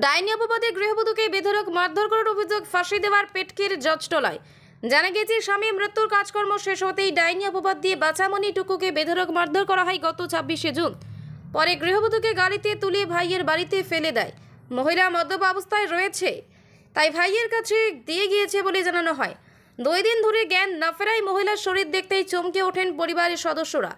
ডাইনি অপবাদে গৃহবধূকে বেধড়ক মারধর করার অভিযোগ ফাঁসি দেওয়ার পেটকির জজটলায়। জানা গেছে, স্বামী মৃত্যুর কাজকর্ম শেষ হতেই ডাইনি অপবাদ দিয়ে বাঁচামণি টুকুকে বেধড়ক মারধর করা হয় গত 26শে জুন। পরে গৃহবধূকে গাড়িতে তুলে ভাইয়ের বাড়িতে ফেলে দেয়। মহিলা মদ্যপ অবস্থায় রয়েছে, তাই ভাইয়ের কাছে দিয়ে গিয়েছে বলে জানানো হয়। 2 দিন ধরে জ্ঞান না ফেরায় মহিলার শরীর দেখতেই চমকে ওঠেন পরিবারের সদস্যরা।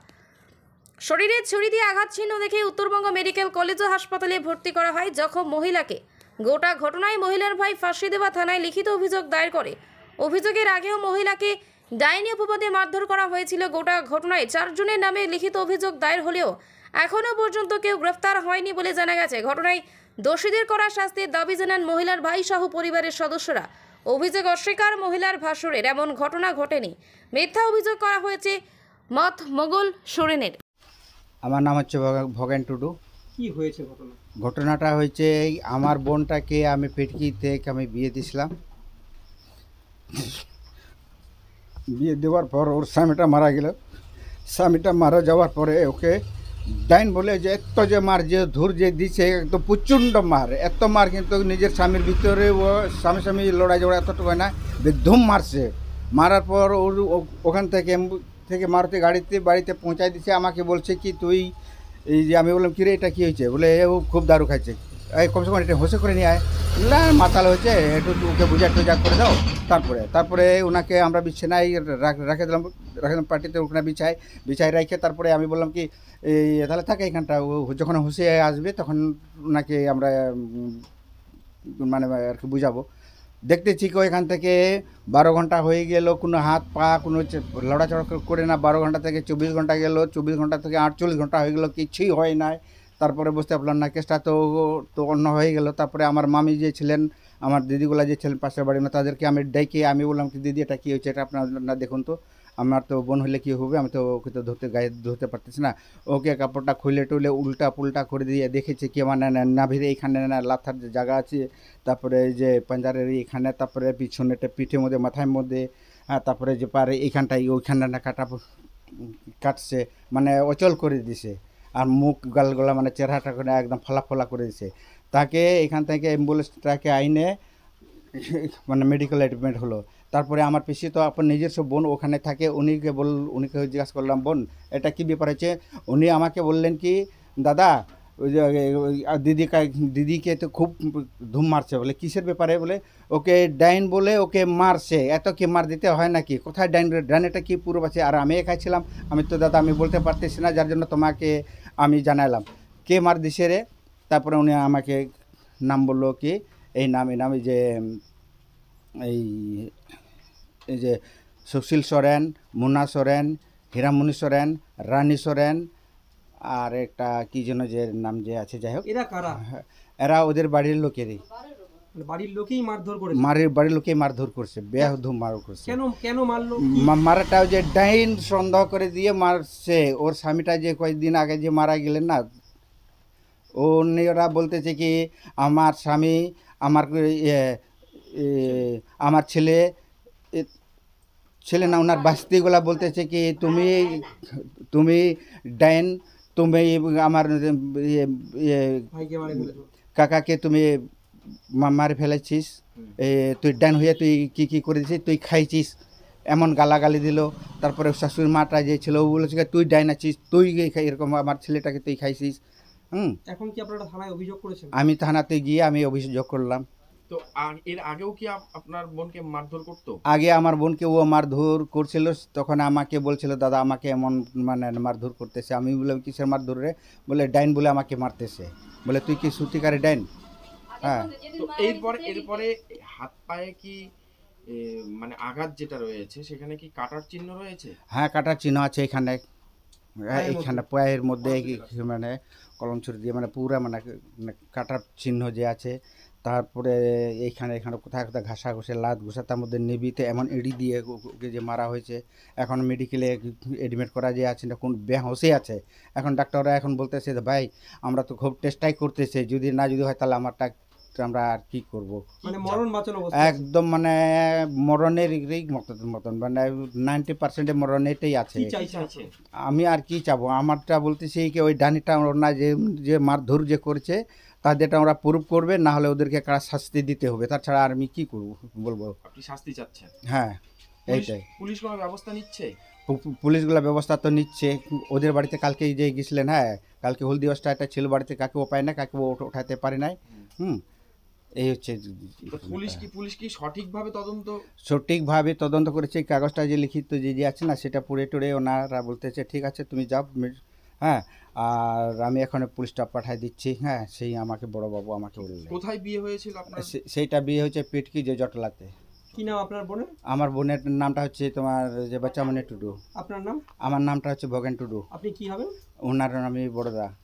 শরীরে ছুরি দিয়ে আঘাত চিহ্ন দেখে উত্তরবঙ্গ মেডিকেল কলেজ ও হাসপাতালে ভর্তি করা হয় জখম মহিলাকে। গোটা ঘটনায় মহিলার ভাই ফাঁসি দেওয়া থানায় লিখিত অভিযোগ দায়ের করে। অভিযোগের আগেও মহিলাকে ডাইনি অপবাদে মারধর করা হয়েছিল। গোটা ঘটনায় 4 জনের নামে লিখিত অভিযোগ দায়ের হলেও এখনও পর্যন্ত কেউ গ্রেফতার হয়নি বলে জানা গেছে। ঘটনায় দোষীদের করা শাস্তির দাবি জানান মহিলার ভাই সহ পরিবারের সদস্যরা। অভিযোগ অস্বীকার মহিলার ভাসুরের, এমন ঘটনা ঘটেনি। মিথ্যা অভিযোগ করা হয়েছে মত মোগল সোরেনের। আমার নাম হচ্ছে ভগেন টুডু। কি হয়েছে ঘটনা? ঘটনাটা হয়েছে, আমার বোনটাকে আমি পেটকিতে আমি বিয়ে দিয়েছিলাম। বিয়ে দেওয়ার পর ওর স্বামীটা মারা গেল। স্বামীটা মারা যাওয়ার পরে ওকে ডাইন বলে যে এত যে মার, যে ধূর যে দিচ্ছে, একদম প্রচণ্ড মার, এত মার, কিন্তু নিজের স্বামীর ভিতরে ও স্বামী লড়াই জড়া এতটুকু না, ধুম মারছে। মারার পর ওর ওখান থেকে মারুতি বাড়িতে পৌঁছাই দিচ্ছে। আমাকে বলছে কি তুই এই যে, আমি বললাম কিরে এটা কী হয়েছে? বলে ও খুব দারু খাচ্ছে, এই কমসে কম এটা হোসে করে নিয়ে আয়। না মাতাল হয়েছে, একটু ওকে বুঝা করে দাও। তারপরে ওনাকে আমরা বিছানায় রেখে দিলাম পার্টিতে, ওখানে বিছাই রেখে তারপরে আমি বললাম কি এই তাহলে থাকে এখানটা, ও যখন হুঁশে আসবে তখন ওনাকে আমরা মানে আর কি বুঝাবো। দেখতেছি কি এখান থেকে 12 ঘন্টা হয়ে গেল, কোনো হাত পা কোনো লড়াচড়া করে না। 12 ঘন্টা থেকে 24 ঘন্টা গেল, 24 ঘন্টা থেকে 48 ঘন্টা হয়ে গেল, কিছুই হয় নাই। তারপরে বুঝতে পারলাম না, কেসটা তো অন্য হয়ে গেল। তারপরে আমার মামি যে ছিলেন, আমার দিদিগুলা যে ছিলেন পাশের বাড়ি, না তাদেরকে আমি ডেকে আমি বললাম কি দিদি এটা কী হয়েছে, এটা আপনার না দেখুন তো, আমার তো বোন হলে কী হবে, আমি তো ওকে তো গায়ে ধরতে পারতেছি না। ওকে কাপড়টা খুলে টুলে উল্টা পুল্টা করে দিয়ে দেখেছে কি আমার নাভির এইখানে না লাথার যে জায়গা আছে, তারপরে এই যে পাঞ্জারের এইখানে, তারপরে পিছনেটা পিঠের মধ্যে, মাথার মধ্যে, হ্যাঁ, তারপরে যে পারে এইখানটাই ওইখানে না কাটছে, মানে অচল করে দিছে। আর মুখ গালগোলা মানে চেহারাটা করে একদম ফলা করে দিছে। তাকে এখান থেকে অ্যাম্বুলেন্সটাকে আইনে মানে মেডিকেল অ্যাডমিট হলো। তারপরে আমার পিসি তো আপনার নিজস্ব বোন ওখানে থাকে, উনিকে জিজ্ঞাসা করলাম বোন এটা কী ব্যাপার আছে। উনি আমাকে বললেন কি দাদা ওই যে দিদিকে তো খুব ধুম মারছে। বলে কিসের ব্যাপারে? বলে ওকে ডাইন বলে ওকে মারছে। এত কি মার দিতে হয় নাকি? কোথায় ডাইনেটা কি পুরো আছে? আর আমি খাইছিলাম, আমি তো দাদা আমি বলতে পারতেছি না, যার জন্য তোমাকে আমি জানালাম কে মার দিছে রে। তারপরে উনি আমাকে নাম বললো কি এই নাম এই যে এই যে সুশীল সোরেন, মুন্না সোরেন, হীরামণি সোরেন, রানী সোরেন, আর একটা কি যেন যে নাম যে আছে, যাই হোক। এরা কারা? এরা ওদের বাড়ির লোকেরই। বাড়ির লোকেই মারধর করে? বাড়ির লোকেই মারধর করছে, বেহুধুম মার করছে। কেন মারলো? মারাটাও যে ডাইন সন্দেহ করে দিয়ে মারছে। ওর স্বামীটা যে কয়েকদিন আগে যে মারা গেলেন না, ওরা বলতেছে কি আমার স্বামী আমার ছেলে না ওনার বাস্তিগুলা বলতেছে কি তুমি ডাইন, তুমি আমার কাকাকে তুমি মারে ফেলেছিস, তুই ডাইন হয়ে তুই কি করে দিছিস, তুই খাইছিস, এমন গালাগালি দিল। তারপরে শাশুড়ি মাটা যে ছিল ও বলেছে তুই ডাইন আছিস, তুই এরকম আমার ছেলেটাকে তুই খাইছিস। এখন কি আপনারা থানায় অভিযোগ করেছেন? আমি থানাতে গিয়ে আমি অভিযোগ করলাম। তো এর আগেও কি আপনার বোনকে মারধর করতো? আগে আমার বোনকে ও মারধর করছিল, তখন আমাকে বলছিল দাদা আমাকে এমন মানে মারধর করতেছে। আমি বললাম কিসের মারধর রে? বলে ডাইন বলে আমাকে মারতেছে। বলে তুই কি সত্যিকারে ডাইন? হ্যাঁ। তো এরপরে হাত পায়ে কি মানে আঘাত যেটা রয়েছে সেখানে কি কাটার চিহ্ন রয়েছে? হ্যাঁ কাটার চিহ্ন আছে এখানে, এইখানে পায়ের মধ্যে মানে কলম ছুরি দিয়ে মানে পুরা মানে কাটার চিহ্ন যে আছে। তারপরে এখানে কোথায় ঘাসা ঘষে লাত ঘুষা, তার মধ্যে নেবিতে এমন এড়ি দিয়ে ওকে যে মারা হয়েছে। এখন মেডিকেলে এডমিট করা যে আছে, কোন বেহোশে আছে। এখন ডাক্তাররা এখন বলতেছে ভাই আমরা তো খুব চেষ্টাই করতেছে, যদি হয় তাহলে আমরা আর কি করব। মানে মরণ বাঁচানো একদম মানে মরণের মতন মানে 90% মরণেরটাই আছে। আমি আর কি চাবো? আমারটা বলতেছি কি ওই ডানিটা না যে মারধর যে করছে, তাদেরটা ওরা প্রুভ করবে, না হলে ওদেরকে কারা শাস্তি দিতে হবে, তাছাড়া আর আমি কী করবো বলবো। আপনি শাস্তি চাচ্ছেন? হ্যাঁ পুলিশ- এইটাই। পুলিশ কোনো ব্যবস্থা নিচ্ছে? পুলিশগুলো ব্যবস্থা তো নিচ্ছে। ওদের বাড়িতে কালকে যে গেছিলেন, হ্যাঁ কালকে হলদিবাসটা একটা ছিল বাড়িতে, কাকে ও পায় না, কাকে ও ওঠাতে পারে নাই। এই হচ্ছে তো পুলিশ কি সঠিকভাবে তদন্ত? সঠিকভাবে তদন্ত করেছে। এই কাগজটা যে লিখিত যে আছে না, সেটা পড়ে টড়ে ওনারা বলতেছে ঠিক আছে তুমি যাও, হ্যাঁ আর আমি এখন পুলিশটা পাঠাই দিচ্ছি। হ্যাঁ সেই আমাকে বড়বাবু আমাকে বললেন। কোথায় বিয়ে হয়েছিল আপনার? সেইটা বিয়ে হয়েছে পেটকি যে জটলাতে। কি নাম আপনার বোনের? আমার বোনের নামটা হচ্ছে তোমার যে বাচ্চামণি টুডু। আপনার নাম? আমার নামটা হচ্ছে ভগেন টুডু। আপনি কি হবেন? ওনার নাম আমি বড়দা।